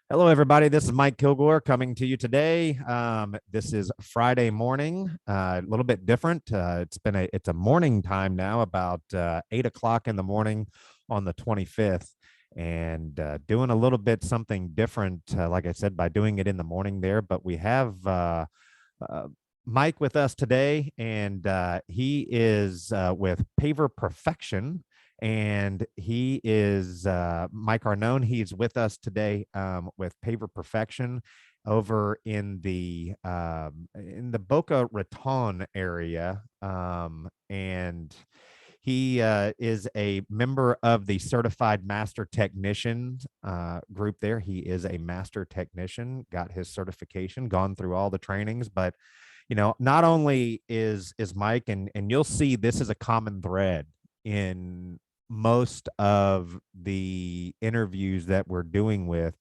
Hello, everybody. This is Mike Kilgore coming to you today. This is Friday morning, a little bit different. It's a morning time now, about 8 o'clock in the morning on the 25th, and doing a little bit something different. Like I said, by doing it in the morning there, but we have uh, Mike with us today, and he is with Paver Perfection, and he is Mike Arnone. He's with us today with Paver Perfection over in the Boca Raton area, and he is a member of the Certified Master Technician group there. He is a master technician, got his certification, gone through all the trainings, but not only is Mike, and you'll see this is a common thread in most of the interviews that we're doing with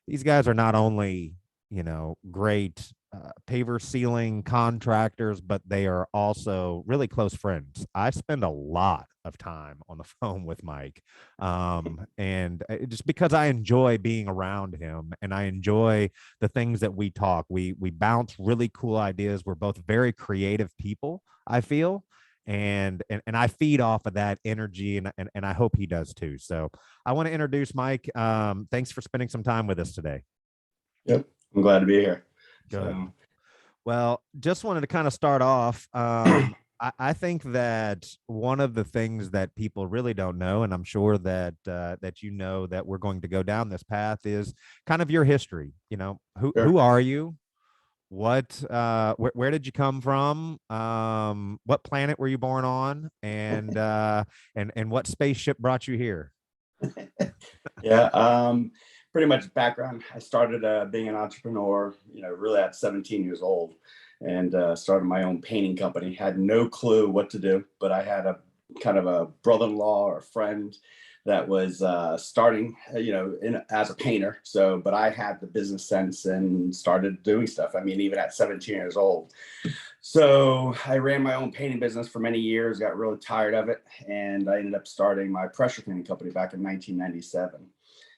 these guys are not only great paver sealing contractors, but they are also really close friends. I spend a lot of time on the phone with Mike, and just because I enjoy being around him and I enjoy the things that we talk. We bounce really cool ideas. We're both very creative people, I feel. And I feed off of that energy, and I hope he does too. So I want to introduce Mike. Thanks for spending some time with us today. Yep, I'm glad to be here. Good. So, Well, just wanted to kind of start off. I think that one of the things that people really don't know, and I'm sure that that we're going to go down this path, is kind of your history. Who sure. are you? What where did you come from? What planet were you born on? And what spaceship brought you here? Yeah, pretty much background. I started being an entrepreneur, really at 17 years old, and started my own painting company. Had no clue what to do, but I had a kind of a brother-in-law or a friend that was starting, as a painter. So, but I had the business sense and started doing stuff. I mean, even at 17 years old. So I ran my own painting business for many years, got really tired of it, and I ended up starting my pressure painting company back in 1997.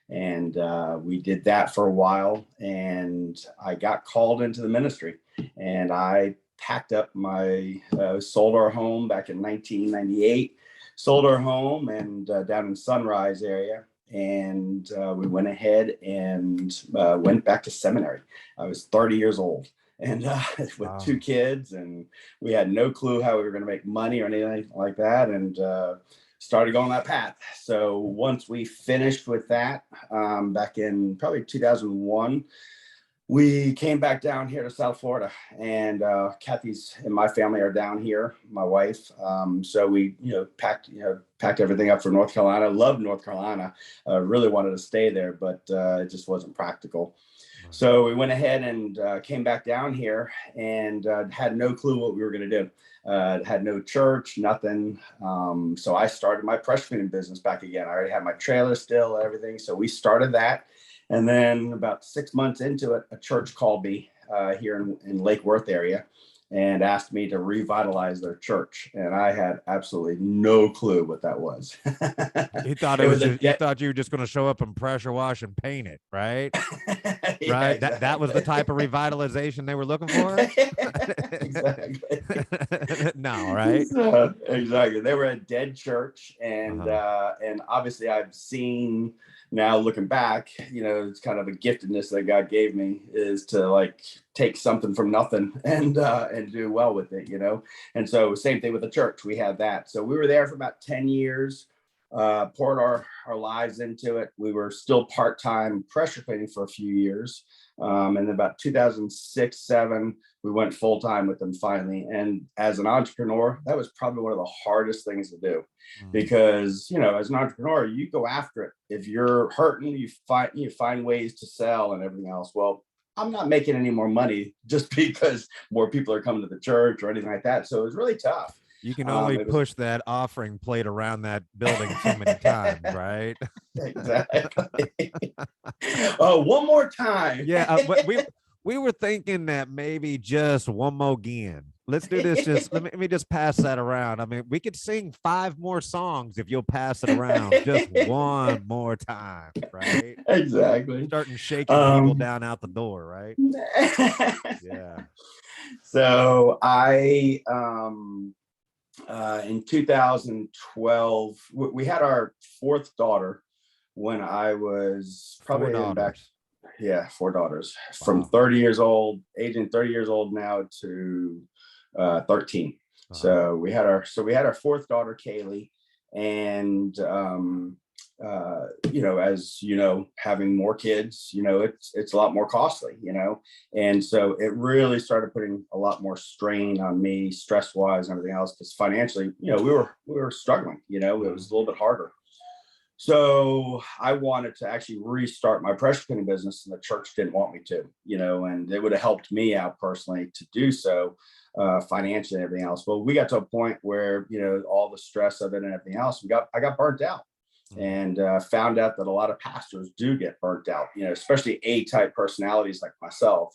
And we did that for a while, and I got called into the ministry, and I packed up sold our home back in 1998, sold our home and down in Sunrise area. And we went ahead and went back to seminary. I was 30 years old and with Wow. two kids, and we had no clue how we were going to make money or anything like that, and started going that path. So once we finished with that, back in probably 2001, we came back down here to South Florida, and Kathy's and my family are down here, my wife. So we, packed everything up for North Carolina. Loved North Carolina. Really wanted to stay there, but it just wasn't practical. Right. So we went ahead and came back down here, and had no clue what we were going to do. Had no church, nothing. So I started my pressure painting business back again. I already had my trailer still, everything. So we started that. And then about 6 months into it, a church called me here in Lake Worth area and asked me to revitalize their church. And I had absolutely no clue what that was. You thought it It was was a just you thought you were just going to show up and pressure wash and paint it, right? yeah, Right. That was the exactly. type of revitalization they were looking for. Exactly. No, right? So, exactly. They were a dead church, Uh-huh. and obviously I've seen now looking back, it's kind of a giftedness that God gave me is to like take something from nothing and do. With it. And so same thing with the church. We had that. So we were there for about 10 years, poured our lives into it. We were still part-time pressure painting for a few years. And then about 2006, 7, we went full time with them finally. And as an entrepreneur, that was probably one of the hardest things to do Mm. because, as an entrepreneur, you go after it. If you're hurting, you find ways to sell and everything else. Well, I'm not making any more money just because more people are coming to the church or anything like that. So it was really tough. You can only It was push that offering plate around that building so many times, right? exactly. Oh, one more time. Yeah, we were thinking that maybe just one more again. let's do this. Just let me just pass that around. I mean, we could sing 5 more songs if you'll pass it around just one more time, right? Exactly. Starting shaking people down out the door, right? Yeah. So in 2012, we had our fourth daughter when I was 4 probably in back, daughters. yeah, four daughters from Wow. 30 years old, aging 30 years old now to 13. Uh-huh. So we had our fourth daughter, Kaylee, and as you know, having more kids, it's a lot more costly, and so it really started putting a lot more strain on me, stress wise, and everything else, because financially, we were struggling. It was a little bit harder. So I wanted to actually restart my pressure cleaning business, and the church didn't want me to, and it would have helped me out personally to do so, financially and everything else. But we got to a point where, all the stress of it and everything else, I got burnt out, and found out that a lot of pastors do get burnt out, especially A-type personalities like myself.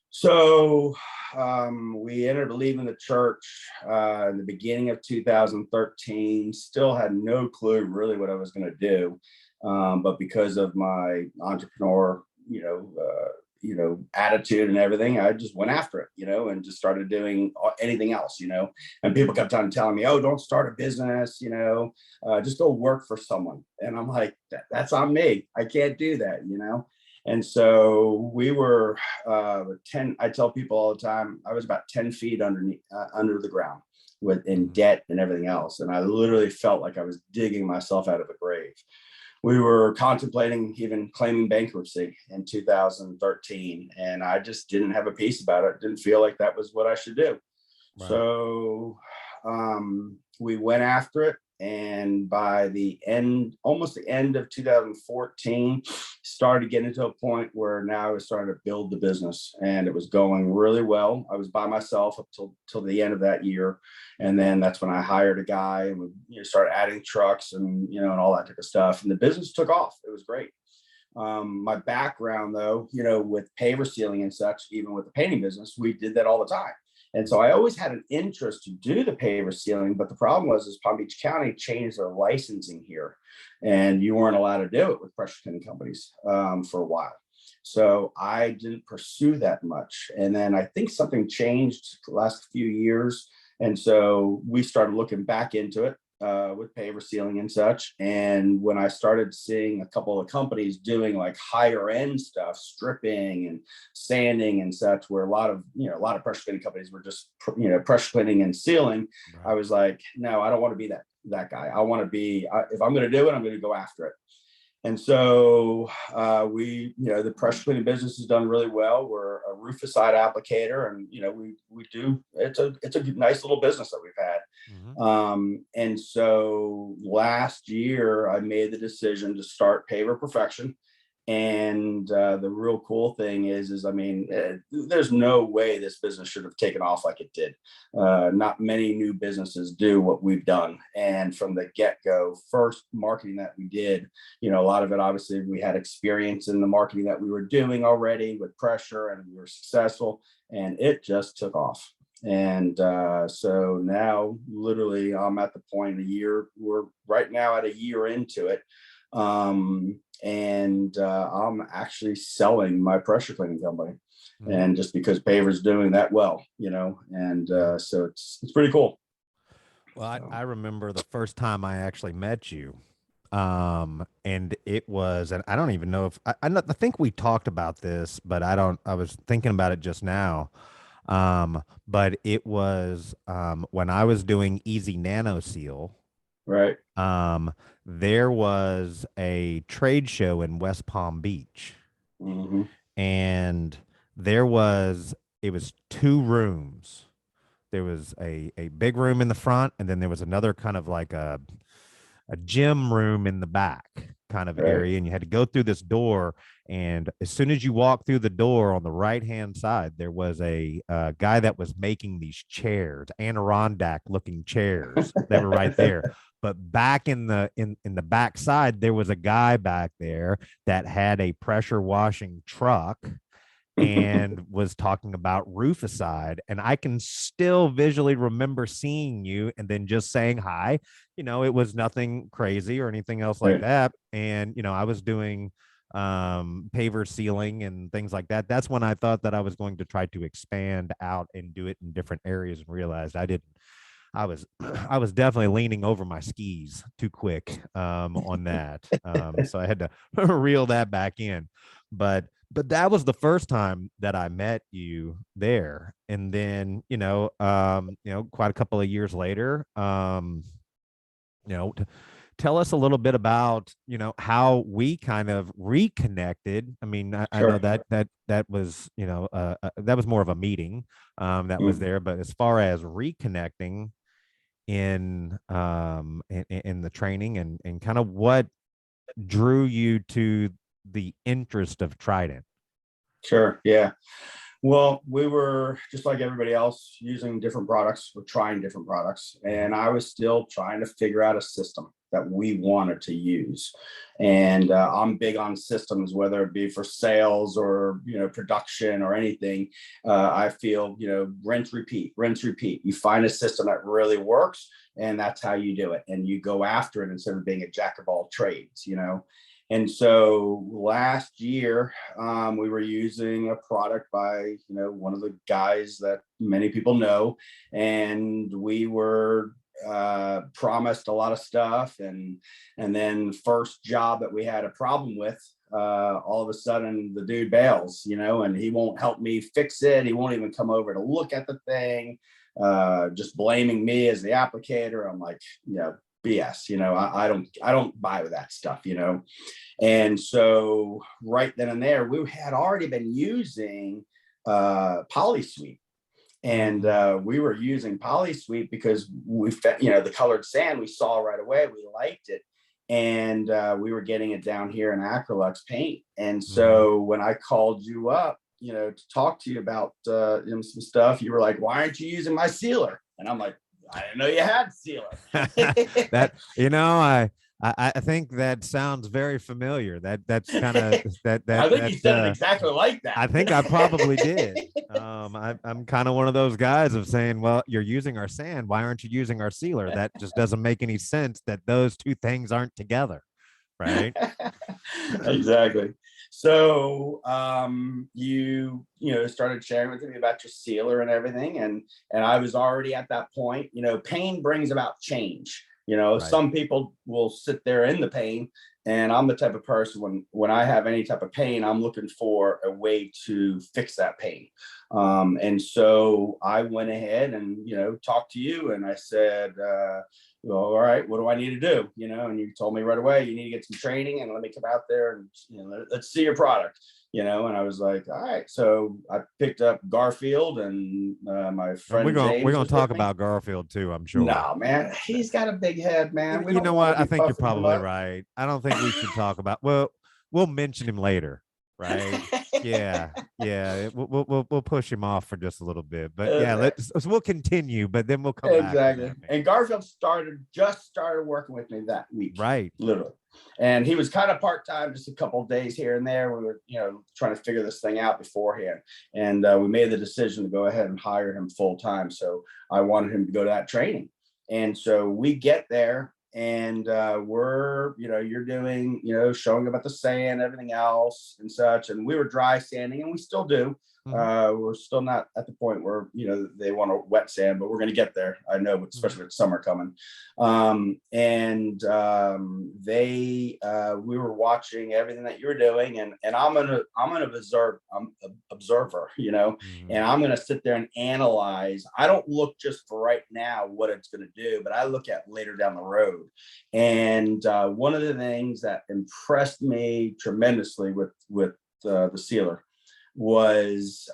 So we ended up leaving the church in the beginning of 2013. Still had no clue really what I was going to do, but because of my entrepreneur, attitude and everything, I just went after it, and just started doing anything else. And people kept on telling me, "Oh, don't start a business, just go work for someone." And I'm like, "That's on me. I can't do that." And so we were 10. I tell people all the time, I was about 10 feet under the ground in debt and everything else. And I literally felt like I was digging myself out of a grave. We were contemplating even claiming bankruptcy in 2013. And I just didn't have a peace about it. Didn't feel like that was what I should do. Right. So we went after it. And by almost the end of 2014, started getting to a point where now I was starting to build the business, and it was going really well. I was by myself up till the end of that year. And then that's when I hired a guy, and we started adding trucks and, and all that type of stuff. And the business took off. It was great. My background though, with paver sealing and such, even with the painting business, we did that all the time. And so I always had an interest to do the paver sealing, but the problem is Palm Beach County changed their licensing here, and you weren't allowed to do it with pressure cleaning companies for a while. So I didn't pursue that much. And then I think something changed the last few years. And so we started looking back into it with paver sealing and such. And when I started seeing a couple of companies doing like higher end stuff, stripping and sanding and such, where a lot of pressure cleaning companies were just, pressure cleaning and sealing, right. I was like, no, I don't want to be that guy. I want to be, if I'm going to do it, I'm going to go after it. And so the pressure cleaning business has done really well. We're a rooficide applicator, and we do. It's a nice little business that we've had. And so last year, I made the decision to start Paver Perfection. And the real cool thing is I mean, there's no way this business should have taken off like it did. Not many new businesses do what we've done. And from the get-go, first marketing that we did, a lot of it, obviously, we had experience in the marketing that we were doing already with pressure, and we were successful, and it just took off. And so now, literally, I'm at the point we're right now at a year into it. And I'm actually selling my pressure cleaning company, and just because Paver's doing that well, and so it's pretty cool. Well, I remember the first time I actually met you, and it was, and I don't even know if I think we talked about this, but I was thinking about it just now. But it was when I was doing Easy Nano Seal. Right. There was a trade show in West Palm Beach, and it was 2 rooms. There was a big room in the front, and then there was another kind of like a gym room in the back kind of area, and you had to go through this door. And as soon as you walk through the door on the right hand side, there was a guy that was making these chairs, Adirondack looking chairs that were right there. But back in the back side, there was a guy back there that had a pressure washing truck, and was talking about rooficide. And I can still visually remember seeing you and then just saying hi. It was nothing crazy or anything else like Right. that. And, I was doing paver sealing and things like that. That's when I thought that I was going to try to expand out and do it in different areas, and realized I didn't. I was definitely leaning over my skis too quick on that. So I had to reel that back in. But that was the first time that I met you there. And then, quite a couple of years later, tell us a little bit about, how we kind of reconnected. I mean, I know Sure. that was, that was more of a meeting that was Mm. there. But as far as reconnecting in the training, and kind of what drew you to the interest of Trident. Sure. Yeah. Well, we were just like everybody else using different products. We're trying different products. And I was still trying to figure out a system that we wanted to use. And I'm big on systems, whether it be for sales or, production or anything. I feel, rinse, repeat, rinse, repeat. You find a system that really works, and that's how you do it. And you go after it instead of being a jack of all trades. And so last year, we were using a product by, one of the guys that many people know, and we were promised a lot of stuff. And then first job that we had a problem with, all of a sudden the dude bails, and he won't help me fix it. He won't even come over to look at the thing, just blaming me as the applicator. I'm like, BS, I don't buy with that stuff. And so right then and there, we had already been using PolySweep. And we were using PolySweep because we, the colored sand we saw right away, we liked it. And we were getting it down here in Acrolux paint. And so when I called you up, to talk to you about some stuff, you were like, why aren't you using my sealer? And I'm like, I didn't know you had sealer. I think that sounds very familiar. That's kind of that I think you said it exactly like that. I think I probably did. I'm kind of one of those guys of saying, well, you're using our sand. Why aren't you using our sealer? That just doesn't make any sense that those two things aren't together. Right. Exactly. So you started sharing with me about your sealer and everything, and I was already at that point. Pain brings about change. Right. Some people will sit there in the pain, and I'm the type of person when I have any type of pain, I'm looking for a way to fix that pain. And so I went ahead and talked to you, and I said, well, all right, what do I need to do? And you told me right away, you need to get some training, and let me come out there and let's see your product. And I was like, all right. So I picked up Garfield, and my friend James. We're gonna talk about Garfield too, I'm sure. No, man, he's got a big head, man. You know what? I think you're probably right. I don't think we should talk about. Well, we'll mention him later, right? Yeah. We'll push him off for just a little bit, but yeah, we'll continue, but then we'll come back. Exactly. And Garfield just started working with me that week, right? Literally. And he was kind of part-time, just a couple of days here and there. We were, trying to figure this thing out beforehand. And we made the decision to go ahead and hire him full-time. So I wanted him to go to that training. And so we get there, and we're, you're doing, showing about the sand, everything else and such. And we were dry sanding, and we still do. We're still not at the point where, they want a wet sand, but we're going to get there. I know, especially with summer coming. We were watching everything that you were doing, and I'm an observer, and I'm going to sit there and analyze. I don't look just for right now what it's going to do, but I look at later down the road. And one of the things that impressed me tremendously with the sealer was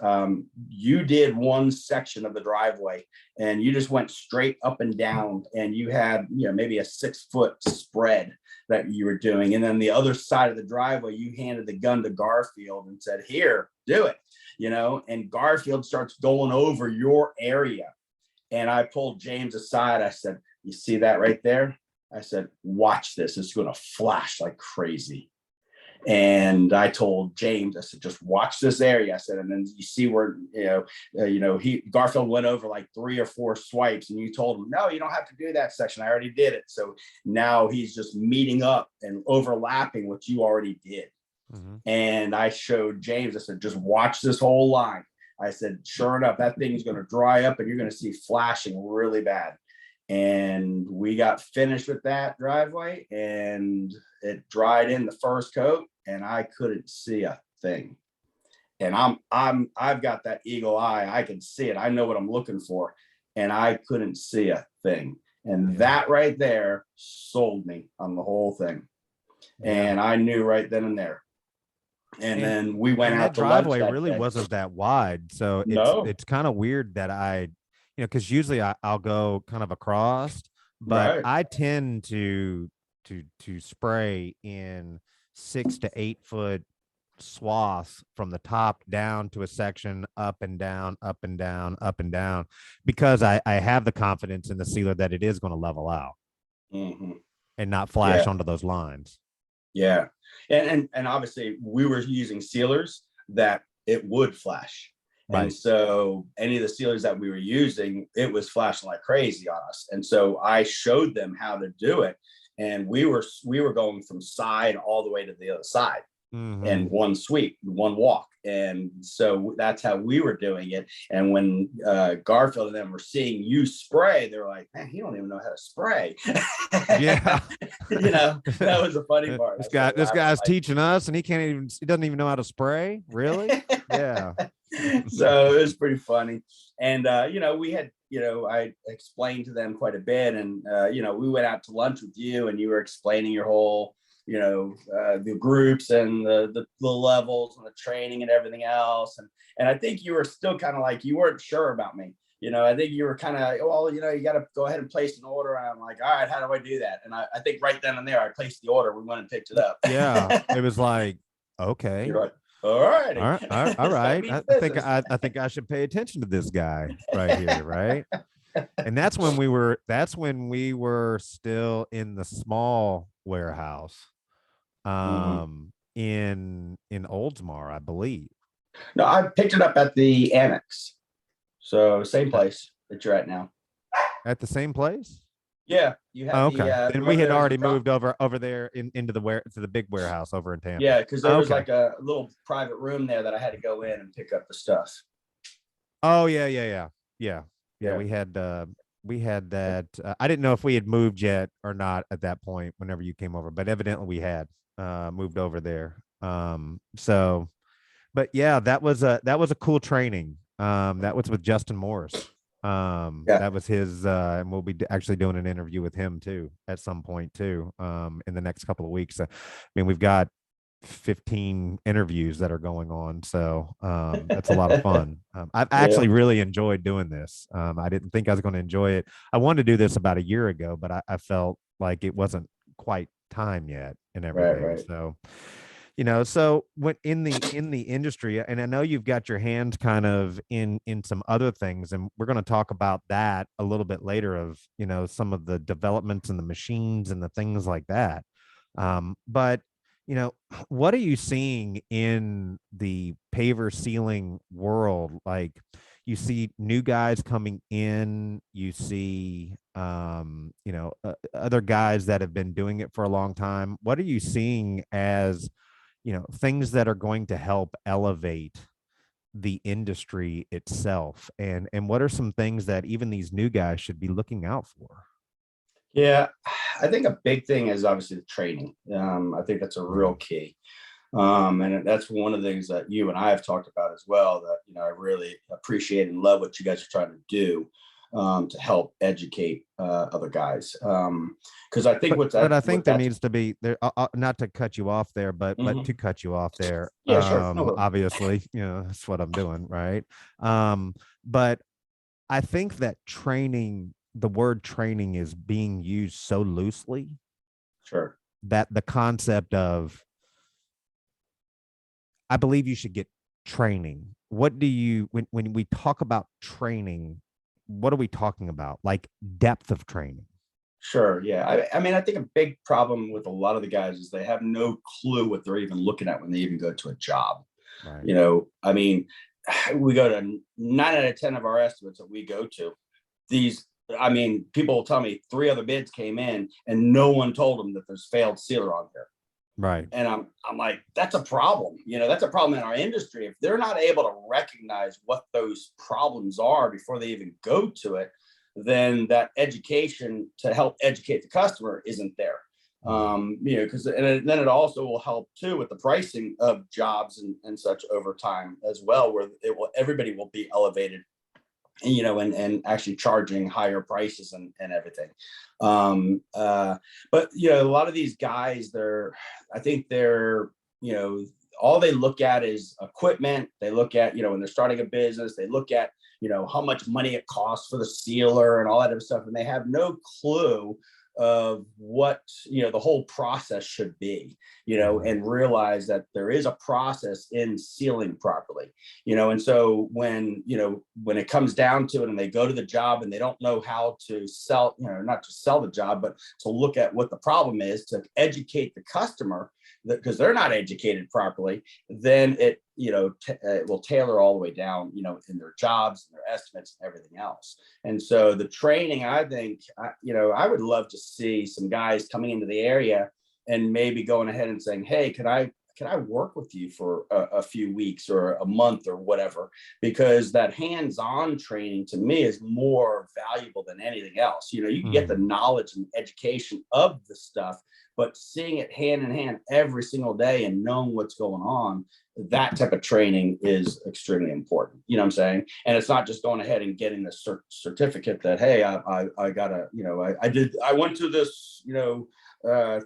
you did one section of the driveway, and you just went straight up and down, and you had maybe a 6-foot spread that you were doing, and then the other side of the driveway you handed the gun to Garfield and said, here, do it, and Garfield starts going over your area. And I pulled James aside. I said, you see that right there? I said, watch this, it's going to flash like crazy. And I told James, I said, just watch this area. I said, and then you see where, Garfield went over like 3 or 4 swipes, and you told him, no, you don't have to do that section. I already did it. So now he's just meeting up and overlapping what you already did. Mm-hmm. And I showed James, I said, just watch this whole line. I said, sure enough, that thing's going to dry up and you're going to see flashing really bad. And we got finished with that driveway, and it dried in the first coat, and I couldn't see a thing. And I've got that eagle eye. I can see it. I know what I'm looking for, and I couldn't see a thing. And that right there sold me on the whole thing. And I knew right then and there. And then we went out to lunch. Driveway really wasn't that wide, so it's kind of weird that because usually I'll go kind of across, but I tend to spray in 6 to 8 foot swaths from the top down to a section, up and down, up and down, up and down, because I have the confidence in the sealer that it is going to level out and not flash onto those lines. Yeah. And obviously we were using sealers that it would flash. Right. And so any of the sealers that we were using, it was flashing like crazy on us. And so I showed them how to do it. And we were going from side all the way to the other side. And one sweep, one walk. And so that's how we were doing it. And when Garfield and them were seeing you spray, they were like, man, he don't even know how to spray. Yeah. That was the funny part. This guy's teaching us, and he doesn't even know how to spray. Really? Yeah. So it was pretty funny. And, we had, I explained to them quite a bit. And, we went out to lunch with you, and you were explaining your whole, the groups and the levels and the training and everything else. And I think you were still kind of like, you weren't sure about me. I think you were kind of, well, you got to go ahead and place an order. And I'm like, all right, how do I do that? And I think right then and there, I placed the order. We went and picked it up. Yeah. It was like, okay. You're like, all right. All right. I think I should pay attention to this guy right here. Right. And that's when we were still in the small warehouse in Oldsmar, I believe. No, I picked it up at the annex. So same place that you're at now. At the same place? Yeah, you have. Okay. Then we had already moved over there into the big warehouse over in Tampa. Yeah, because there was like a little private room there that I had to go in and pick up the stuff. Oh yeah. We had that. I didn't know if we had moved yet or not at that point whenever you came over, but evidently we had moved over there. But yeah, that was a cool training. That was with Justin Morris. That was his, and we'll be actually doing an interview with him too at some point too, in the next couple of weeks. I mean, we've got 15 interviews that are going on, so that's a lot of fun. I've actually really enjoyed doing this. I didn't think I was going to enjoy it. I wanted to do this about a year ago, but I felt like it wasn't quite time yet and everything. Right. So so when in the industry, and I know you've got your hands kind of in some other things, and we're going to talk about that a little bit later, of some of the developments and the machines and the things like that. But what are you seeing in the paver sealing world? Like, you see new guys coming in, you see other guys that have been doing it for a long time. What are you seeing as things that are going to help elevate the industry itself, and what are some things that even these new guys should be looking out for? Yeah, I think a big thing is obviously the training. I think that's a real key. And that's one of the things that you and I have talked about as well, that, I really appreciate and love what you guys are trying to do to help educate other guys. Because I think I think there needs to be there, not to cut you off there, but to cut you off there. Yeah, sure. No, obviously, that's what I'm doing, right? But I think that the word training is being used so loosely. Sure. That the concept of, I believe you should get training. What do you, when we talk about training, what are we talking about? Like depth of training? Sure. Yeah. I mean, I think a big problem with a lot of the guys is they have no clue what they're even looking at when they even go to a job. Right. I mean, we go to 9 out of 10 of our estimates that we go to. These, I mean, people will tell me 3 other bids came in and no one told them that there's failed sealer on here. Right. And I'm like, that's a problem. That's a problem in our industry. If they're not able to recognize what those problems are before they even go to it, then that education to help educate the customer isn't there. Because then it also will help too with the pricing of jobs and such over time as well, where everybody will be elevated, and actually charging higher prices and everything. But a lot of these guys, I think they're, all they look at is equipment. They look at, when they're starting a business, they look at, how much money it costs for the sealer and all that other stuff. And they have no clue of what the whole process should be, and realize that there is a process in sealing properly, and so when it comes down to it and they go to the job and they don't know how to sell, not to sell the job, but to look at what the problem is, to educate the customer, because they're not educated properly, then it it will tailor all the way down, in their jobs and their estimates and everything else. And so the training, I think, I would love to see some guys coming into the area and maybe going ahead and saying, hey, can I work with you for a few weeks or a month or whatever? Because that hands-on training to me is more valuable than anything else. You can get the knowledge and education of the stuff, but seeing it hand in hand every single day and knowing what's going on, that type of training is extremely important. You know what I'm saying? And it's not just going ahead and getting the certificate that, hey, I got a, I went to this,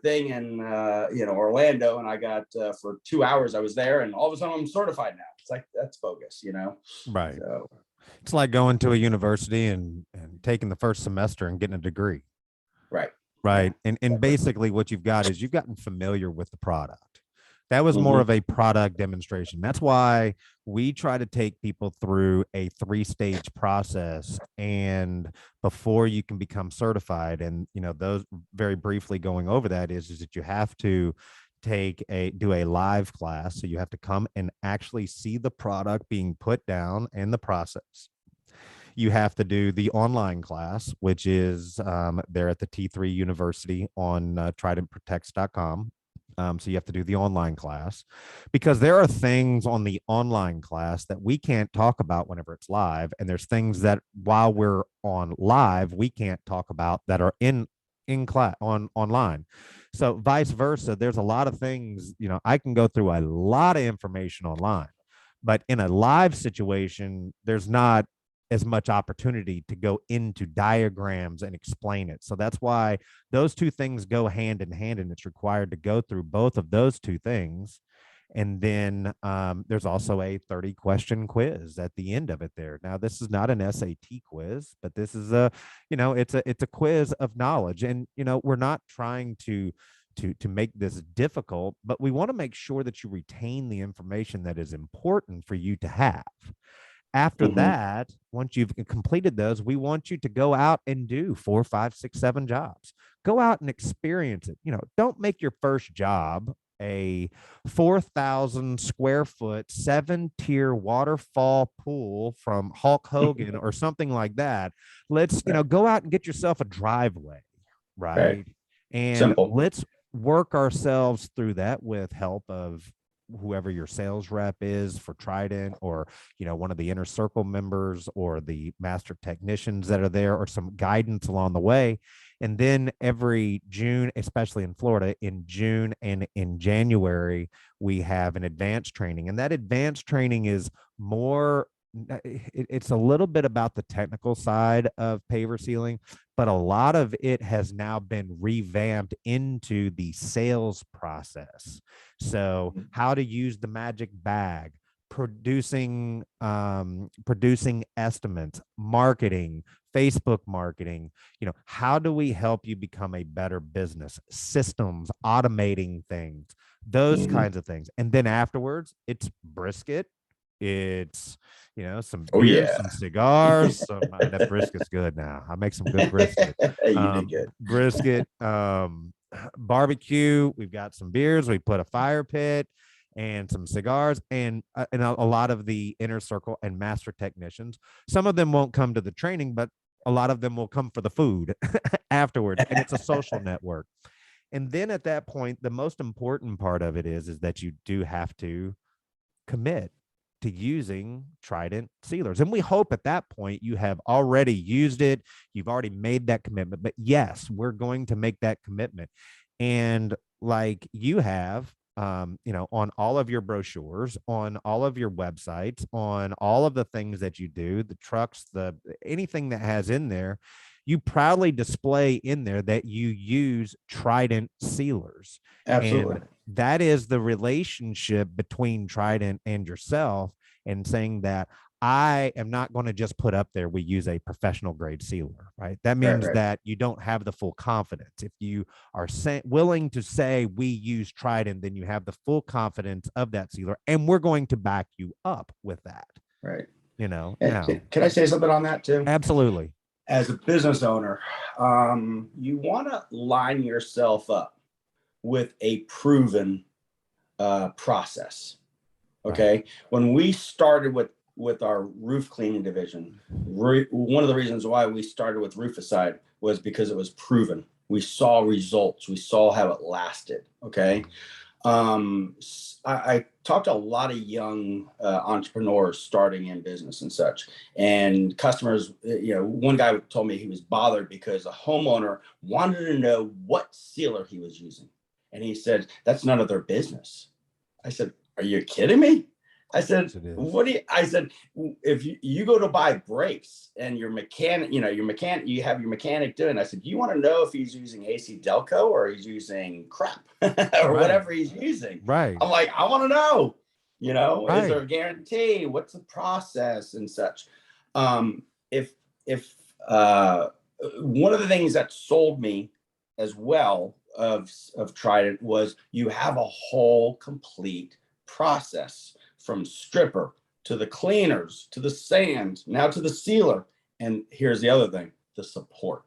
thing in Orlando, and I got for 2 hours I was there, and all of a sudden I'm certified now. It's like, that's bogus. Right. So It's like going to a university and taking the first semester and getting a degree. right. Right. Yeah, And exactly. basically what you've got is you've gotten familiar with the product. That was more Mm-hmm. of a product demonstration. That's why we try to take people through a 3-stage process, and before you can become certified. And those, very briefly going over that, is that you have to do a live class. So you have to come and actually see the product being put down and the process. You have to do the online class, which is there at the T3 University on tridentprotects.com. So you have to do the online class, because there are things on the online class that we can't talk about whenever it's live. And there's things that while we're on live, we can't talk about that are in class online. So vice versa, there's a lot of things, I can go through a lot of information online, but in a live situation, there's not as much opportunity to go into diagrams and explain it. So that's why those two things go hand in hand, and it's required to go through both of those two things. And then there's also a 30-question quiz at the end of it there. Now, this is not an SAT quiz, but this is it's a quiz of knowledge. And, we're not trying to make this difficult, but we want to make sure that you retain the information that is important for you to have. After Mm-hmm. that, once you've completed those, we want you to go out and do 4, 5, 6, 7 jobs. Go out and experience it. Don't make your first job a 4,000 square foot, 7-tier waterfall pool from Hulk Hogan or something like that. Let's, Right. go out and get yourself a driveway, Right. right? And Simple. let's work ourselves through that with help of whoever your sales rep is for Trident, or one of the inner circle members, or the master technicians that are there, or some guidance along the way. And then every June, especially in Florida, in June and in January, we have an advanced training. And that advanced training is more, it's a little bit about the technical side of paver sealing, but a lot of it has now been revamped into the sales process. So how to use the magic bag, producing estimates, marketing, Facebook marketing. How do we help you become a better business? Systems, automating things, those Mm-hmm. kinds of things. And then afterwards, it's brisket, It's, some Oh beers, yeah. some cigars, that brisket's good now. I make some good brisket. You did good. Brisket, barbecue. We've got some beers. We put a fire pit and some cigars, and a lot of the inner circle and master technicians. Some of them won't come to the training, but a lot of them will come for the food afterwards, and it's a social network. And then at that point, the most important part of it is that you do have to commit to using Trident sealers. And we hope at that point you have already used it. You've already made that commitment. But yes, we're going to make that commitment. And like you have, on all of your brochures, on all of your websites, on all of the things that you do, the trucks, anything that has in there, you proudly display in there that you use Trident sealers. Absolutely. And that is the relationship between Trident and yourself, and saying that I am not going to just put up there, we use a professional grade sealer, right? That means Right. that you don't have the full confidence. If you are willing to say we use Trident, then you have the full confidence of that sealer, and we're going to back you up with that. Right. Now, Can I say something on that too? absolutely. As a business owner, you want to line yourself up with a proven process. Okay. Right. When we started with our roof cleaning division, one of the reasons why we started with Rooficide was because it was proven. We saw results. We saw how it lasted. Okay. I talked to a lot of young entrepreneurs starting in business and such, and customers. One guy told me he was bothered because a homeowner wanted to know what sealer he was using, and he said that's none of their business. I said, "Are you kidding me?" I said, "What do you?" I said, "If you go to buy brakes and your mechanic, you have your mechanic doing." I said, "Do you want to know if he's using AC Delco or he's using crap or whatever he's using?" Right. I'm like, "I want to know. Right. Is there a guarantee? What's the process and such?" If one of the things that sold me as well of Trident was you have a whole complete process, from stripper to the cleaners to the sand, now to the sealer. And here's the other thing, the support.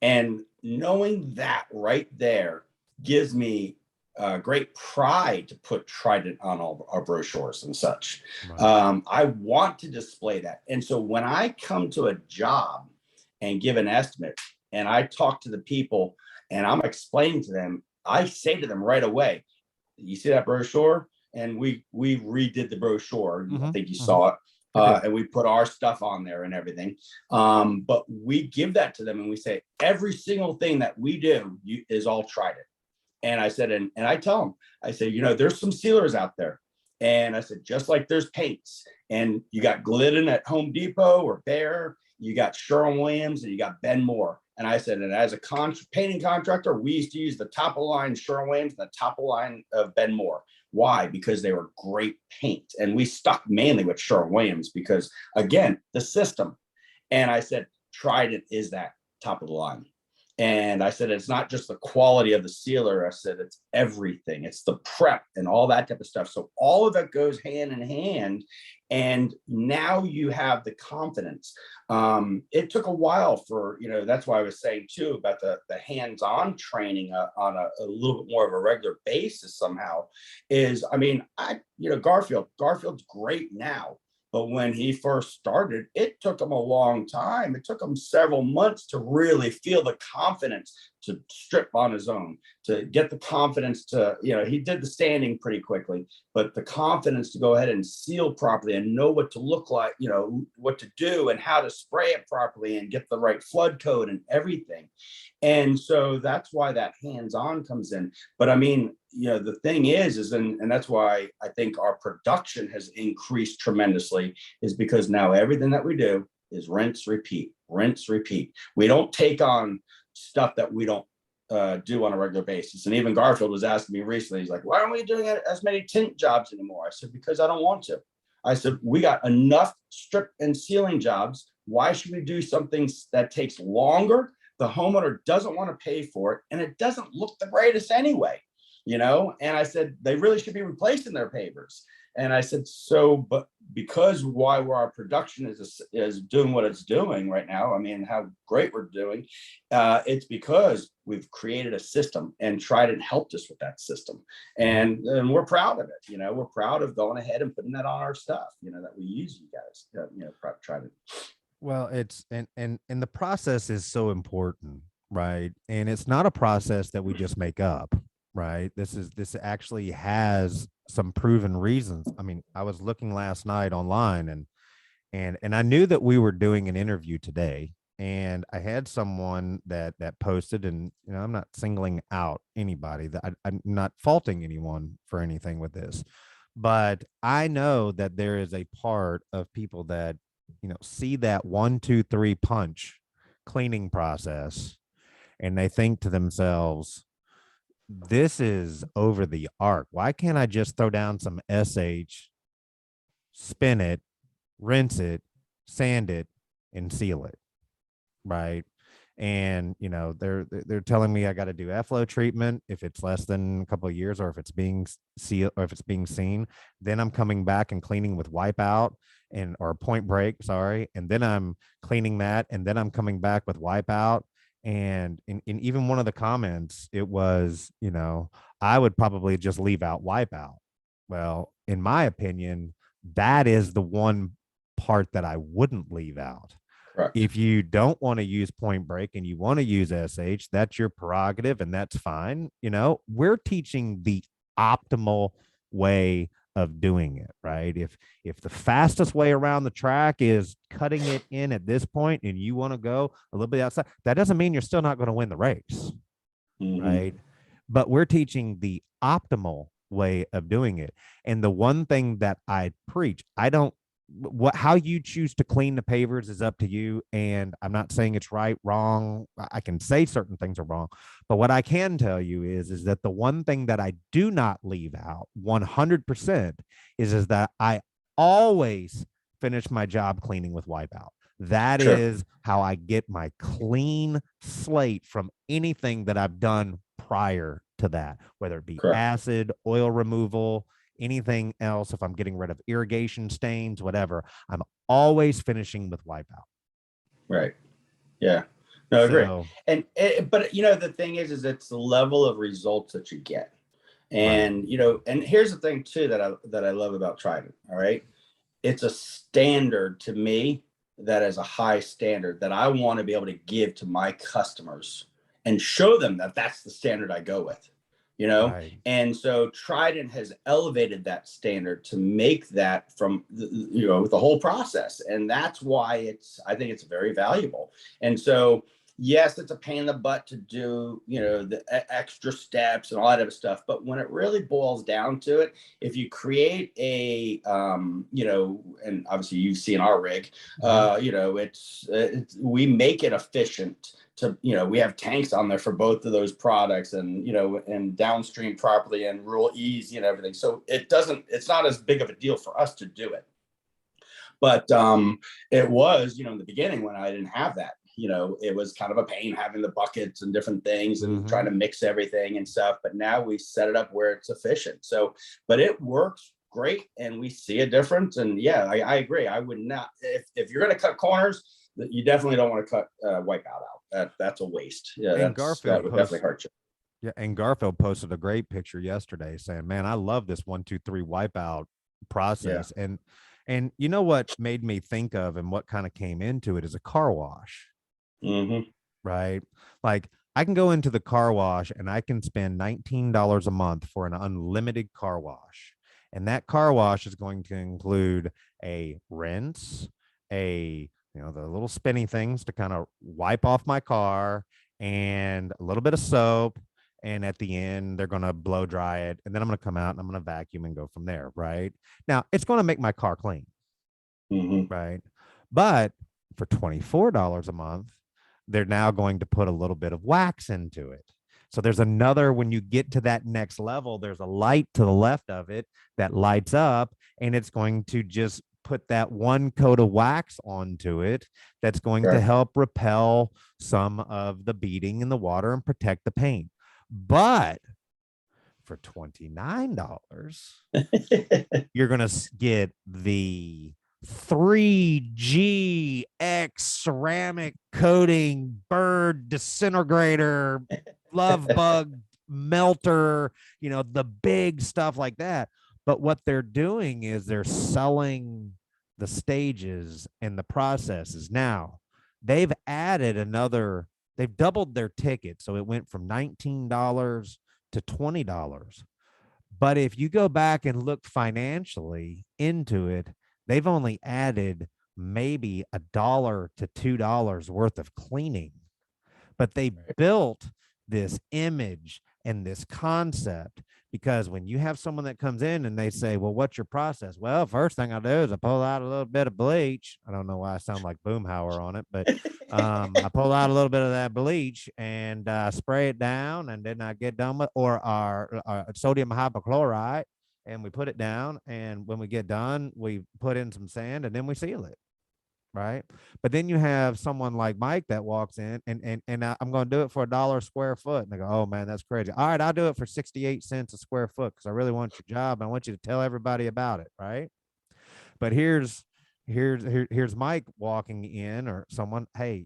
And knowing that right there gives me great pride to put Trident on all our brochures and such. Right. I want to display that. And so when I come to a job and give an estimate and I talk to the people and I'm explaining to them, I say to them right away, you see that brochure? And we redid the brochure. I think you saw it. And we put our stuff on there and everything. But we give that to them and we say, every single thing that we do is all Trident. And I said, and I tell them, I say, there's some sealers out there. And I said, just like there's paints, and you got Glidden at Home Depot or Bear, you got Sherwin-Williams, and you got Ben Moore. And I said, and as a painting contractor, we used to use the top of line Sherwin-Williams and the top of line of Ben Moore. Why? Because they were great paint. And we stuck mainly with Sherwin-Williams because, again, the system. And I said, Trident is that top of the line. And I said, it's not just the quality of the sealer. I said, it's everything. It's the prep and all that type of stuff. So all of it goes hand in hand. And now you have the confidence. It took a while for, that's why I was saying too about the hands-on training on a little bit more of a regular basis somehow is, Garfield's great now. But when he first started, it took him a long time. It took him several months to really feel the confidence to strip on his own, to get the confidence to, he did the standing pretty quickly, but the confidence to go ahead and seal properly and know what to look like, what to do and how to spray it properly and get the right flood code and everything. And so that's why that hands-on comes in. But the thing is, and that's why I think our production has increased tremendously, is because now everything that we do is rinse, repeat, rinse, repeat. We don't take on stuff that we don't do on a regular basis. And even Garfield was asking me recently, he's like, why aren't we doing as many tint jobs anymore? I said, because I don't want to. I said, we got enough strip and sealing jobs. Why should we do something that takes longer? The homeowner doesn't want to pay for it, and it doesn't look the greatest anyway. And I said, they really should be replacing their pavers. And I said, so, but because why our production is doing what it's doing right now, I mean, how great we're doing, it's because we've created a system, and Trident helped us with that system. And we're proud of it. We're proud of going ahead and putting that on our stuff, that we use, you guys, Trident. Well, it's and the process is so important, right? And it's not a process that we just make up, right? This actually has some proven reasons. I mean, I was looking last night online, and I knew that we were doing an interview today, and I had someone that posted, and I'm not singling out anybody, that I'm not faulting anyone for anything with this, but I know that there is a part of people that see that 1, 2, 3 punch cleaning process, and they think to themselves, this is over the arc. Why can't I just throw down some SH, spin it, rinse it, sand it, and seal it, right? And they're telling me I got to do effluent treatment if it's less than a couple of years, or if it's being sealed, or if it's being seen. Then I'm coming back and cleaning with wipeout or point break, sorry, and then I'm cleaning that, and then I'm coming back with wipeout. And in even one of the comments, it was, I would probably just leave out wipeout. Well, in my opinion, that is the one part that I wouldn't leave out. Correct. If you don't want to use point break and you want to use SH, that's your prerogative, and that's fine. We're teaching the optimal way of doing it, right? If the fastest way around the track is cutting it in at this point, and you want to go a little bit outside, that doesn't mean you're still not going to win the race, right? But we're teaching the optimal way of doing it. And the one thing that I preach, how you choose to clean the pavers is up to you. And I'm not saying it's right, wrong. I can say certain things are wrong, but what I can tell you is that the one thing that I do not leave out 100% is that I always finish my job cleaning with wipeout. That is how I get my clean slate from anything that I've done prior to that, whether it be acid, oil removal, anything else. If I'm getting rid of irrigation stains, whatever, I'm always finishing with wipeout. Right. Yeah. No, I agree. But the thing is it's the level of results that you get. And, and here's the thing too, that I love about Trident. All right. It's a standard to me that is a high standard that I want to be able to give to my customers and show them that that's the standard I go with. And so Trident has elevated that standard to make that from the whole process, and that's why I think it's very valuable. And so yes, it's a pain in the butt to do the extra steps and all that other stuff, but when it really boils down to it, if you create a and obviously you've seen our rig, it's we make it efficient to, we have tanks on there for both of those products, and, and downstream properly and real easy and everything. So it's not as big of a deal for us to do it. But it was, in the beginning when I didn't have that, it was kind of a pain having the buckets and different things and trying to mix everything and stuff. But now we set it up where it's efficient. So, but it works great, and we see a difference. And yeah, I agree. I would not, if you're going to cut corners, you definitely don't want to cut wipeout out. That's a waste. Yeah, that would definitely hurt you. Yeah, and Garfield posted a great picture yesterday saying, "Man, I love this 1, 2, 3 wipeout process." Yeah. And you know what made me think of, and what kind of came into it, is a car wash. Right? Like, I can go into the car wash and I can spend $19 a month for an unlimited car wash. And that car wash is going to include a rinse, the little spinny things to kind of wipe off my car, and a little bit of soap. And at the end, they're going to blow dry it. And then I'm going to come out and I'm going to vacuum and go from there. Right? Now, it's going to make my car clean. Right? But for $24 a month, they're now going to put a little bit of wax into it. So there's another, when you get to that next level, there's a light to the left of it that lights up, and it's going to just put that one coat of wax onto it that's going to help repel some of the beading in the water and protect the paint. But for $29, you're going to get the 3GX ceramic coating bird disintegrator, love bug melter, the big stuff like that. But what they're doing is they're selling the stages and the processes. Now, they've doubled their ticket. So it went from $19 to $20. But if you go back and look financially into it, they've only added maybe $1 to $2 worth of cleaning. But they built this image and this concept, because when you have someone that comes in and they say, well, what's your process? Well, first thing I do is I pull out a little bit of bleach. I don't know why I sound like Boomhauer on it, but I pull out a little bit of that bleach and spray it down, and then I get done with our sodium hypochlorite, and we put it down, and when we get done, we put in some sand, and then we seal it. Right. But then you have someone like Mike that walks in and I'm going to do it for $1 a square foot. And they go, oh man, that's crazy. All right, I'll do it for 68 cents a square foot, because I really want your job. And I want you to tell everybody about it. Right. But here's Mike walking in, or someone, hey,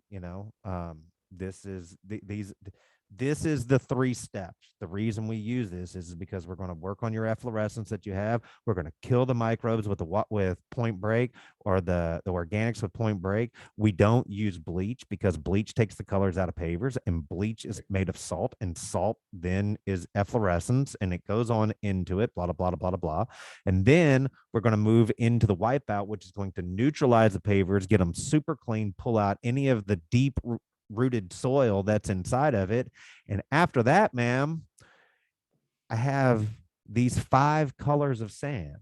this is this is the 3 steps. The reason we use this is because we're going to work on your efflorescence that you have. We're going to kill the microbes with Point Break, or the organics with Point Break. We don't use bleach, because bleach takes the colors out of pavers, and bleach is made of salt, and salt then is efflorescence, and it goes on into it, blah, blah, blah, blah, blah. And then we're going to move into the wipeout, which is going to neutralize the pavers, get them super clean, pull out any of the deep rooted soil that's inside of it. And after that, ma'am, I have these 5 colors of sand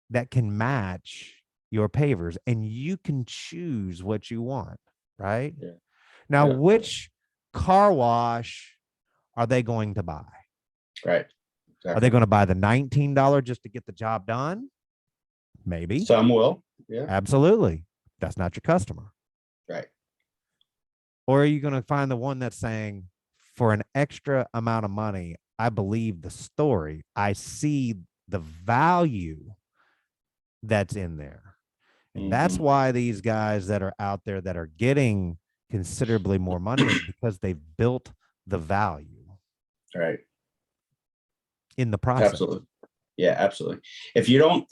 that can match your pavers, and you can choose what you want, right? Yeah. Now, which car wash are they going to buy? Right. Exactly. Are they going to buy the $19 just to get the job done? Maybe. Some will. Yeah. Absolutely. That's not your customer. Right. Or are you going to find the one that's saying, for an extra amount of money, I believe the story, I see the value that's in there. And that's why these guys that are out there that are getting considerably more money is because they've built the value. Right. In the process. Absolutely. Yeah, absolutely. If you don't,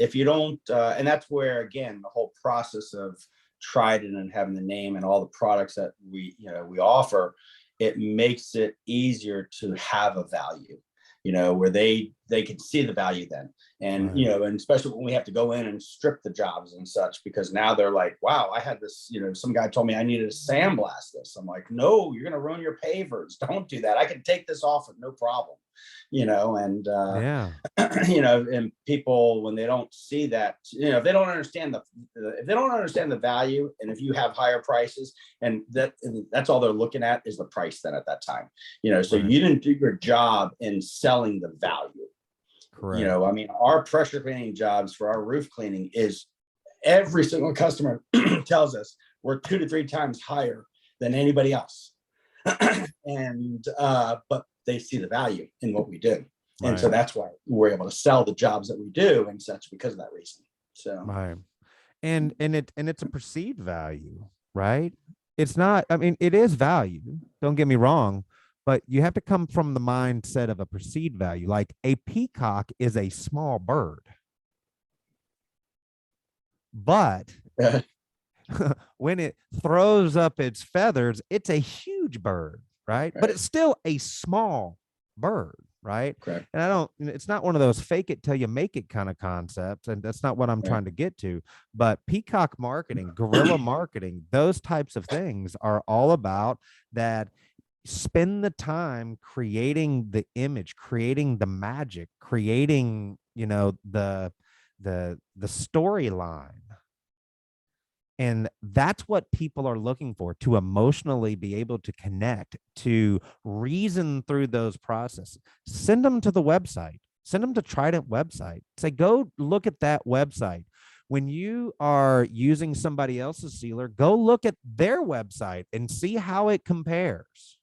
and that's where, again, the whole process of Trident and having the name and all the products that we offer, it makes it easier to have a value, where they can see the value then. And, right. And especially when we have to go in and strip the jobs and such, because now they're like, wow, I had this, some guy told me I needed to sandblast this. I'm like, no, you're going to ruin your pavers. Don't do that. I can take this off with no problem, and, yeah. And people, when they don't see that, if they don't understand the value, and if you have higher prices, and that's all they're looking at is the price then at that time, so right. you didn't do your job in selling the value. Correct. Our pressure cleaning jobs for our roof cleaning is, every single customer tells us we're 2 to 3 times higher than anybody else. And, but they see the value in what we do. Right. And so that's why we're able to sell the jobs that we do and such, because of that reason. So, right. And it's a perceived value, right? It's not, it is value. Don't get me wrong, but you have to come from the mindset of a perceived value. Like a peacock is a small bird, but when it throws up its feathers, it's a huge bird, right? But it's still a small bird, right? Correct. And it's not one of those fake it till you make it kind of concepts. And that's not what I'm trying to get to. But peacock marketing, guerrilla marketing, those types of things are all about that. Spend the time creating the image, creating the magic, creating, the storyline. And that's what people are looking for, to emotionally be able to connect, to reason through those processes. Send them to the website, send them to Trident website. Say, go look at that website. When you are using somebody else's sealer, go look at their website and see how it compares.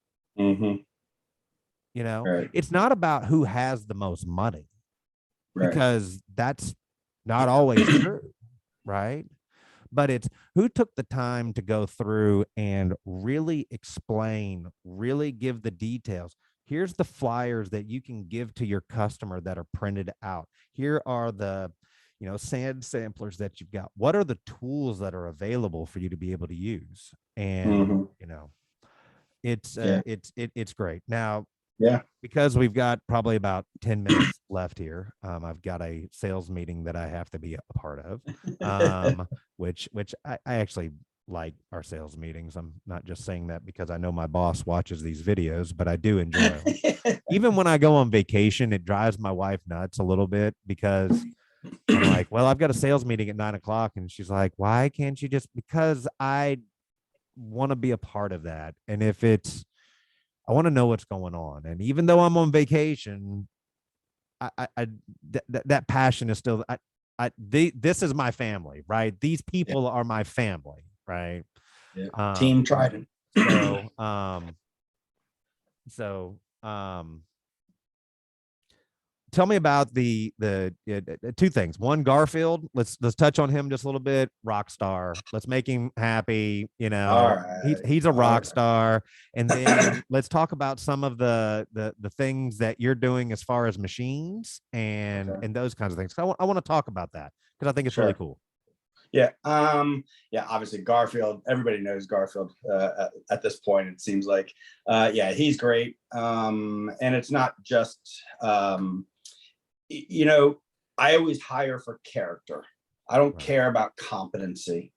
Right. It's not about who has the most money, Right. because that's not always true, right? But it's who took the time to go through and really explain, really give the details. Here's the flyers that you can give to your customer that are printed out. Here are the, sand samplers that you've got. What are the tools that are available for you to be able to use? And, Hmm. it's Yeah. it's great. Now, Yeah. because we've got probably about 10 minutes left here, I've got a sales meeting that I have to be a part of, which I actually like our sales meetings. I'm not just saying that because I know my boss watches these videos, but I do enjoy them. Even when I go on vacation, it drives my wife nuts a little bit, because I'm like, well, I've got a sales meeting at 9 o'clock. And she's like, why can't you just, because I want to be a part of that. And if it's, I want to know what's going on. And even though I'm on vacation, that passion is still, this is my family, right? These Yeah. people are my family, right? Yeah. Um, Team Trident. so, um, so, um, tell me about the two things. One, Garfield. Let's touch on him just a little bit. Rock star. Let's make him happy. All He's right. he's a All rock star. And then let's talk about some of the things that you're doing as far as machines Okay. and those kinds of things. So I want to talk about that because I think it's really Sure. cool. Yeah. Yeah. Obviously, Garfield. Everybody knows Garfield at this point. It seems like. Yeah, he's great. And it's not just. You know, I always hire for character. I don't Right. care about competency.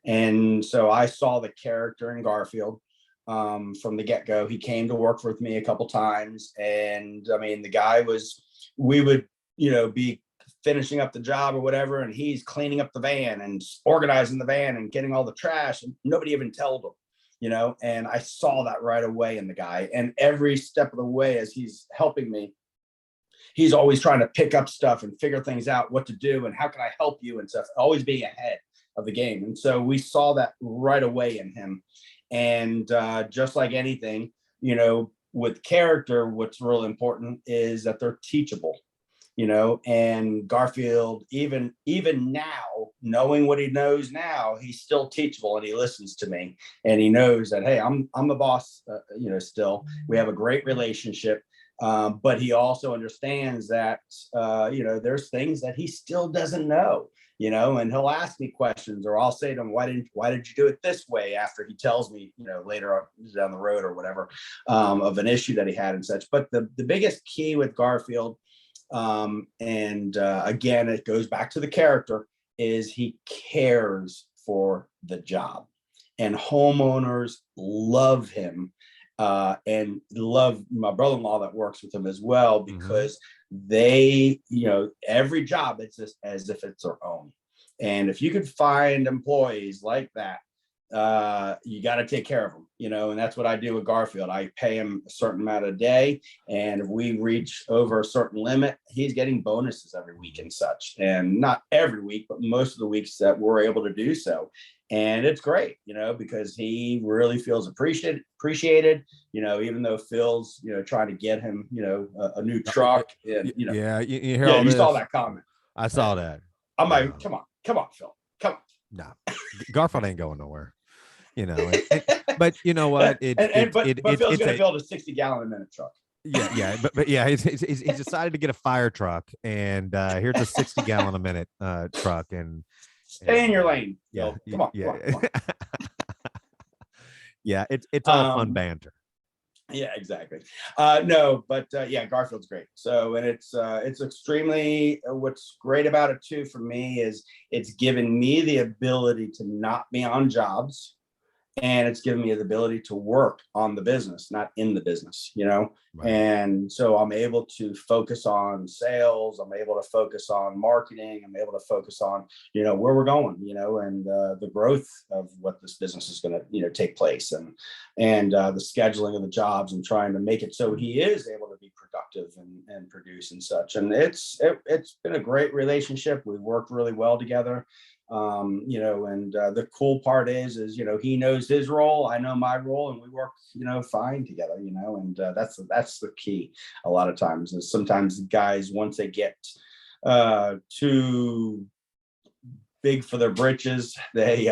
And so I saw the character in Garfield from the get go. He came to work with me a couple times. And I mean, the guy was, we would, be finishing up the job or whatever. And he's cleaning up the van and organizing the van and getting all the trash. And nobody even told him. And I saw that right away in the guy. And every step of the way, as he's helping me, he's always trying to pick up stuff and figure things out, what to do and how can I help you and stuff, always being ahead of the game. And so we saw that right away in him. And just like anything, with character, what's really important is that they're teachable. And Garfield, even now, knowing what he knows now, he's still teachable and he listens to me and he knows that, hey, I'm the boss. Still we have a great relationship. But he also understands that there's things that he still doesn't know, and he'll ask me questions, or I'll say to him, why did you do it this way, after he tells me, later down the road or whatever, of an issue that he had and such. But the biggest key with Garfield, and again, it goes back to the character, is he cares for the job, and homeowners love him, and love my brother-in-law that works with him as well, because they, every job, it's just as if it's their own. And if you could find employees like that, you got to take care of them, and that's what I do with Garfield. I pay him a certain amount a day, and if we reach over a certain limit, he's getting bonuses every week and such. And not every week, but most of the weeks that we're able to do so. And it's great, because he really feels appreciated, even though Phil's, trying to get him, a new truck. And, Yeah, you hear yeah, all you saw this. that comment. I saw that. I'm like, come on, Phil, come on. No, Garfield ain't going nowhere. But you know what? But Phil's It's going to a build a 60-gallon-a-minute truck. yeah, but yeah, he's decided to get a fire truck, and here's a 60-gallon-a-minute truck, and Stay in your lane, yeah, Phil. Come on. yeah, it's all fun banter. Yeah, exactly. No, but yeah, Garfield's great. So, and it's extremely, what's great about it too for me is it's given me the ability to not be on jobs, and it's given me the ability to work on the business, not in the business, Right. And so I'm able to focus on sales. I'm able to focus on marketing. I'm able to focus on, where we're going, and the growth of what this business is going to, take place, and the scheduling of the jobs, and trying to make it so he is able to be productive and produce and such. And it's been a great relationship. We've worked really well together. You know, and the cool part is, you know, he knows his role, I know my role, and we work, you know, fine together, you know, and that's the key. A lot of times is sometimes guys, once they get too big for their britches, they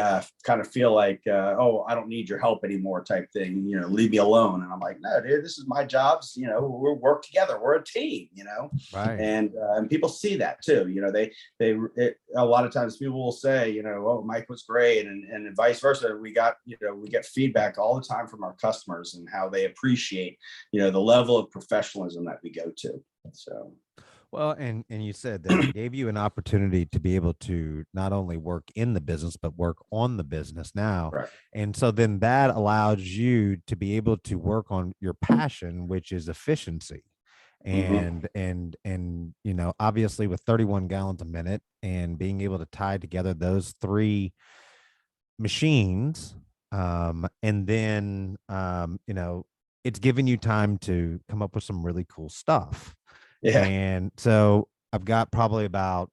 kind of feel like, oh, I don't need your help anymore type thing, you know, leave me alone. And I'm like, no, dude, this is my job. You know, we work together, we're a team, you know. Right. And people see that too, you know. A lot of times people will say, you know, oh, Mike was great, and vice versa. We get feedback all the time from our customers and how they appreciate, you know, the level of professionalism that we go to. So Well, and you said that it gave you an opportunity to be able to not only work in the business, but work on the business now. right. And so then that allows you to be able to work on your passion, which is efficiency. Mm-hmm. And you know, obviously with 31 gallons a minute and being able to tie together those three machines, and then you know, it's given you time to come up with some really cool stuff. Yeah. And so I've got probably about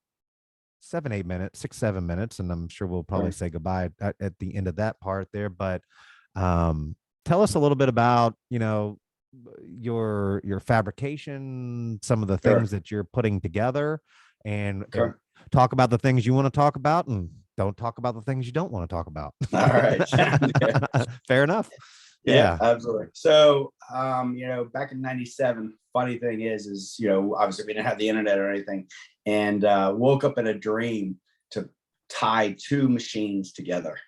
7 8 minutes, 6 7 minutes, and I'm sure we'll probably Right. say goodbye at the end of that part there. But tell us a little bit about, you know, your fabrication, some of the Sure. things that you're putting together, and Okay. talk about the things you want to talk about, and don't talk about the things you don't want to talk about. All right. Sounds good. Fair enough. Yeah, Yeah. absolutely. So, you know, back in '97, funny thing is, you know, obviously we didn't have the internet or anything, and woke up in a dream to tie two machines together.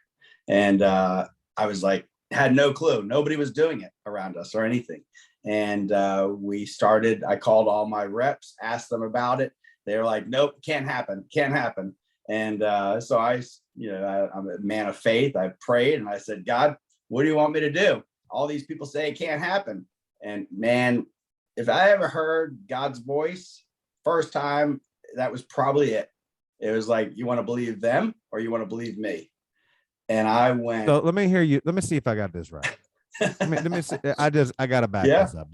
And I was like, had no clue. Nobody was doing it around us or anything. And I called all my reps, asked them about it. They were like, nope, can't happen, can't happen. And so I'm a man of faith. I prayed and I said, God, what do you want me to do? All these people say it can't happen. And man, if I ever heard God's voice first time, that was probably it. It was like, you want to believe them or you want to believe me? And I went, So let me hear you. Let me see if I got this right. Let me see. I gotta back yeah, this up.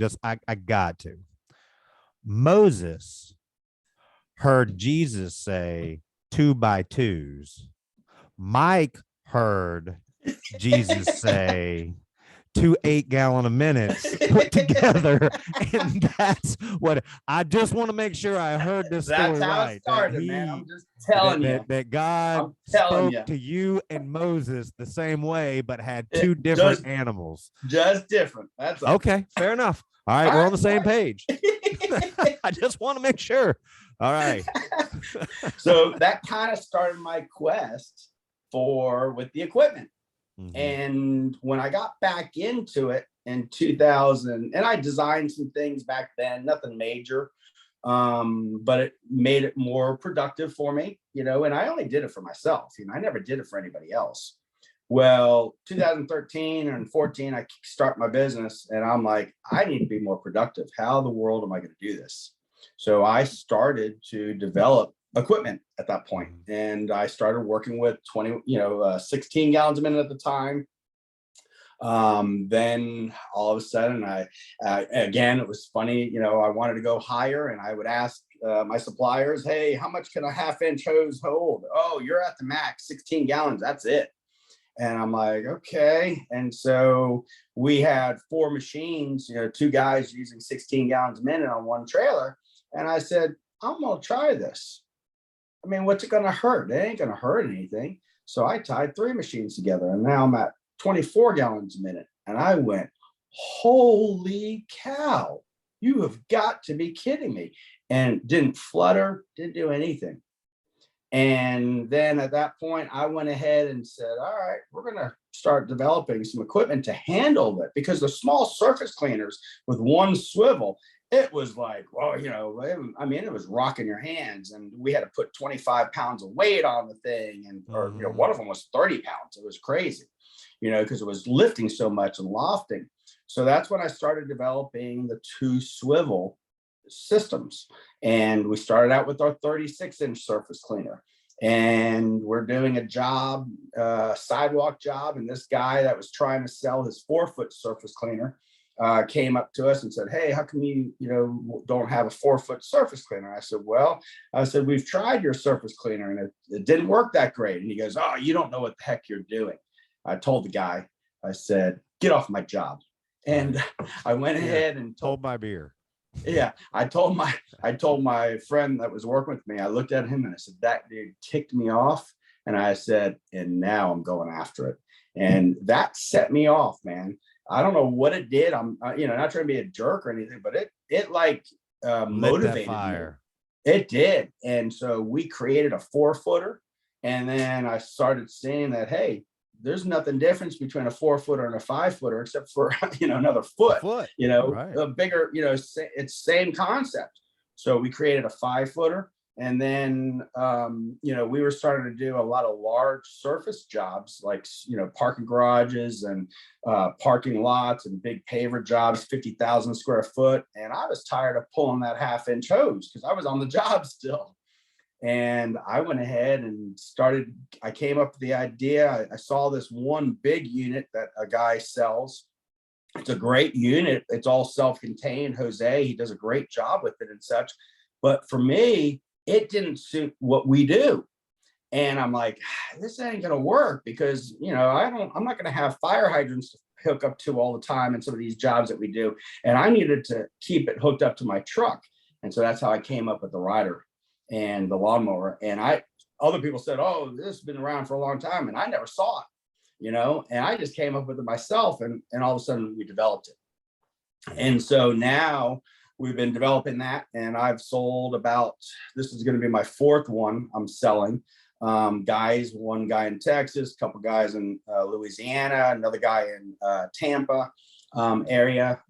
I got to. Moses heard Jesus say 2 by 2s. Mike heard Jesus say 2 8 gallon a minutes put together. And that's what I just want to make sure I heard this that's story how it right. That started, man. I'm just telling you. that God I'm telling spoke you. to you and Moses the same way, but had It two different just animals. just different. That's all. Okay, fair enough. All right, All we're on right, the all same right. page. I just want to make sure. All right. So that kind of started my quest with the equipment. Mhm. And when I got back into it in 2000, and I designed some things back then, nothing major, but it made it more productive for me, you know, and I only did it for myself. You know, I never did it for anybody else. Well, 2013 and 14, I start my business and I'm like, I need to be more productive. How in the world am I going to do this? So I started to develop equipment at that point, Mhm. and I started working with 16 gallons a minute at the time. Then all of a sudden, again, it was funny, you know, I wanted to go higher and I would ask my suppliers, hey, how much can a 1/2 inch hose hold? Oh, you're at the max, 16 gallons, that's it. And I'm like, okay. And so we had 4 machines, you know, 2 guys using 16 gallons a minute on one trailer. And I said, I'm going to try this. I mean, what's it going to hurt? It ain't going to hurt anything. So I tied 3 machines together and now I'm at 24 gallons a minute. And I went, holy cow, you have got to be kidding me. And didn't flutter, didn't do anything. And then at that point, I went ahead and said, all right, we're going to start developing some equipment to handle it, because the small surface cleaners with one swivel, it was like, well, you know, I mean, it was rocking your hands, and we had to put 25 pounds of weight on the thing. And, or, you know, Mhm. one of them was 30 pounds. It was crazy, you know, because it was lifting so much and lofting. So that's when I started developing the 2 swivel systems. And we started out with our 36-inch surface cleaner. And we're doing a job, sidewalk job. And this guy that was trying to sell his 4-foot surface cleaner came up to us and said, "Hey, how come you don't have a 4-foot surface cleaner?" I said, "Well," I said, "we've tried your surface cleaner and it didn't work that great." And he goes, "Oh, you don't know what the heck you're doing." I told the guy, I said, "Get off my job." And I went ahead and hold my beer. Yeah, I told my friend that was working with me, I looked at him and I said, "That dude ticked me off." And I said, "And now I'm going after it." And that set me off, man. I don't know what it did. I'm not trying to be a jerk or anything, but it like motivated me. It did. And so we created a 4-footer, and then I started seeing that, hey, there's nothing difference between a 4-footer and a 5-footer except for another foot. Right. A bigger, it's same concept. So we created a 5-footer, and then we were starting to do a lot of large surface jobs, like parking garages and parking lots and big paver jobs, 50,000 square foot. And I was tired of pulling that 1/2-inch hose because I was on the job still. And I went ahead and I came up with the idea. I saw this one big unit that a guy sells. It's a great unit. It's all self-contained. Jose, he does a great job with it and such. But for me, it didn't suit what we do. And I'm like, this ain't going to work because, I'm not going to have fire hydrants to hook up to all the time in some of these jobs that we do. And I needed to keep it hooked up to my truck. And so that's how I came up with the rider and the lawnmower. And other people said, "Oh, this has been around for a long time." And I never saw it, and I just came up with it myself. And all of a sudden we developed it. And so now we've been developing that, and I've sold this is going to be my 4th one I'm selling. One guy in Texas, a couple guys in Louisiana, another guy in Tampa area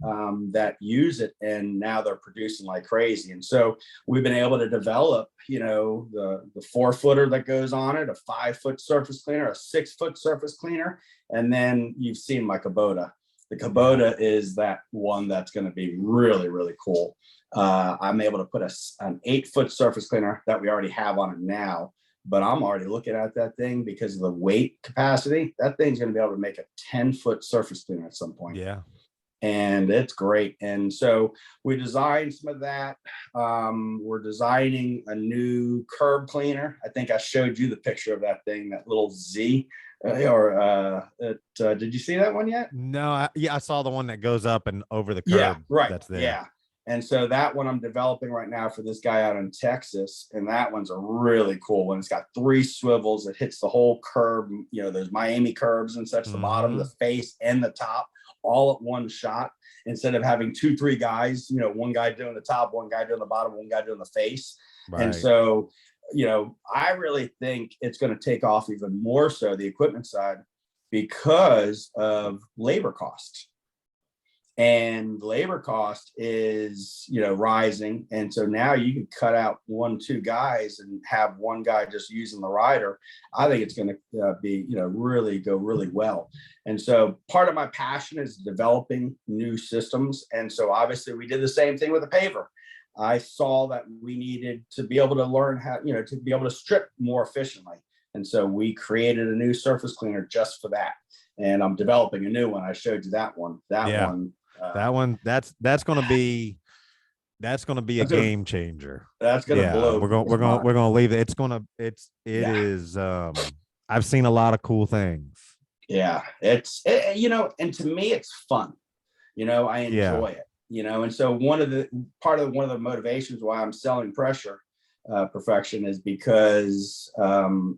that use it, and now they're producing like crazy. And so we've been able to develop, the 4-footer that goes on it, a 5-foot surface cleaner, a 6-foot surface cleaner, and then you've seen my Kubota. The Kubota is that one that's going to be really, really cool. I'm able to put an 8-foot surface cleaner that we already have on it now, but I'm already looking at that thing because of the weight capacity. That thing's going to be able to make a 10-foot surface cleaner at some point. Yeah. And it's great. And so we designed some of that. We're designing a new curb cleaner. I think I showed you the picture of that thing, that little Z. Did you see that one yet? No, I saw the one that goes up and over the curb. Yeah, right. That's there. Yeah. And so that one I'm developing right now for this guy out in Texas. And that one's a really cool one. It's got 3 swivels. It hits the whole curb. There's Miami curbs and such, the bottom, the face, and the top, all at one shot, instead of having 2-3 guys, one guy doing the top, one guy doing the bottom, one guy doing the face. Right. And so, I really think it's going to take off even more so, the equipment side, because of labor costs. And labor cost is, rising. And so now you can cut out 1-2 guys and have one guy just using the rider. I think it's going to be, really go really well. And so part of my passion is developing new systems. And so obviously we did the same thing with the paver. I saw that we needed to be able to learn how, to be able to strip more efficiently. And so we created a new surface cleaner just for that. And I'm developing a new one. I showed you that one. That one, that's going to be a game changer. That's going to blow. We're going to leave it. It is. I've seen a lot of cool things. Yeah, and to me, it's fun. I enjoy it. And so one of the motivations why I'm selling Pressure Perfection is because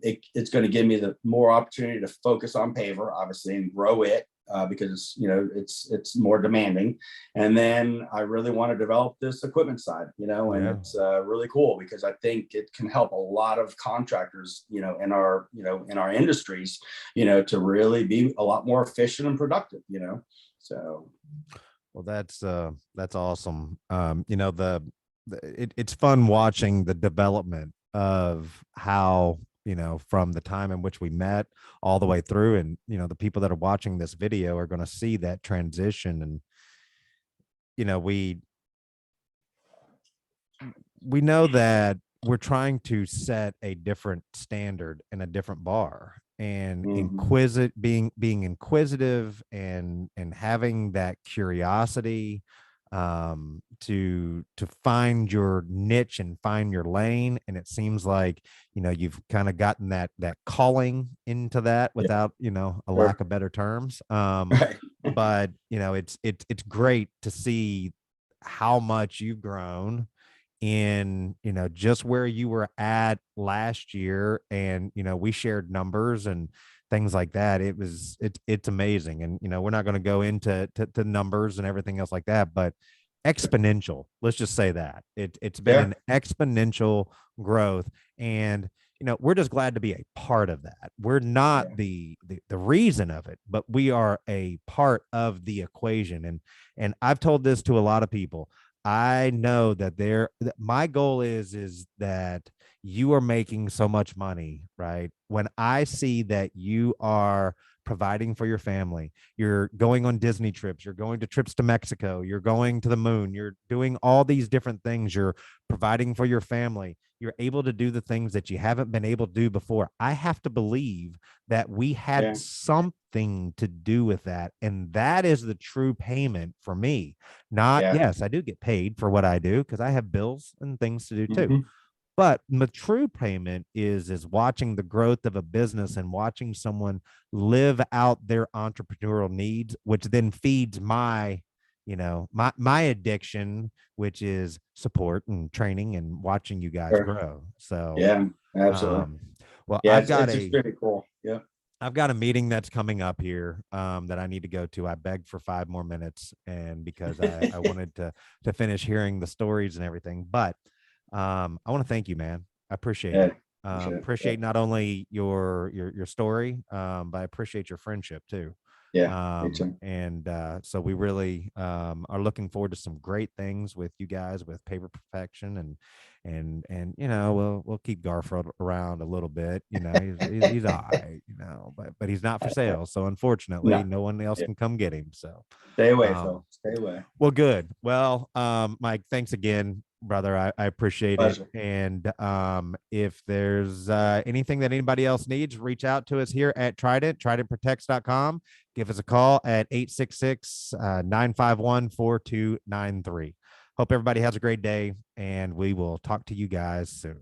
it's going to give me the more opportunity to focus on paver, obviously, and grow it. Because it's more demanding, and then I really want to develop this equipment side, and it's really cool because I think it can help a lot of contractors, in our industries, to really be a lot more efficient and productive, So, well, that's awesome. It's fun watching the development of how, from the time in which we met all the way through. And, the people that are watching this video are going to see that transition. And, we know that we're trying to set a different standard and a different bar. and Hmm. being inquisitive and having that curiosity, to find your niche and find your lane. And it seems like, you've kind of gotten that calling into that, Yeah, without, a lack sure. of better terms. Right. But it's great to see how much you've grown in, just where you were at last year. And we shared numbers and things like that. It's amazing. And we're not going to go into to numbers and everything else like that, but exponential, let's just say that it's been Yeah. an exponential growth. And we're just glad to be a part of that. We're not Yeah. the reason of it, but we are a part of the equation. And I've told this to a lot of people. I know that my goal is that you are making so much money, right? When I see that you are providing for your family, you're going on Disney trips, you're going to trips to Mexico, you're going to the moon, you're doing all these different things, you're providing for your family, you're able to do the things that you haven't been able to do before. I have to believe that we had Yeah. something to do with that. And that is the true payment for me. Not, Yeah. yes, I do get paid for what I do because I have bills and things to do too. Hmm. But the true payment is watching the growth of a business and watching someone live out their entrepreneurial needs, which then feeds my addiction, which is support and training and watching you guys Sure. grow. So, Yeah, absolutely. um, well, Yeah, it's just pretty cool. Yeah. I've got a meeting that's coming up here, that I need to go to. I begged for 5 more minutes, and because I wanted to finish hearing the stories and everything. But I want to thank you, man. I appreciate Yeah. it. Appreciate it. Yeah. Appreciate not only your story, but I appreciate your friendship too. Yeah. Me too. And so we really are looking forward to some great things with you guys with Paper Perfection. And we'll keep Garfield around a little bit. He's all right, but he's not for sale. So unfortunately, No. no one else Yeah. can come get him. So Stay away, um, Phil. Stay away. well, good. Well, Mike, thanks again, brother. I appreciate it. Pleasure. And if there's anything that anybody else needs, reach out to us here at tridentprotects.com. Give us a call at 866 951 4293. Hope everybody has a great day, and we will talk to you guys soon.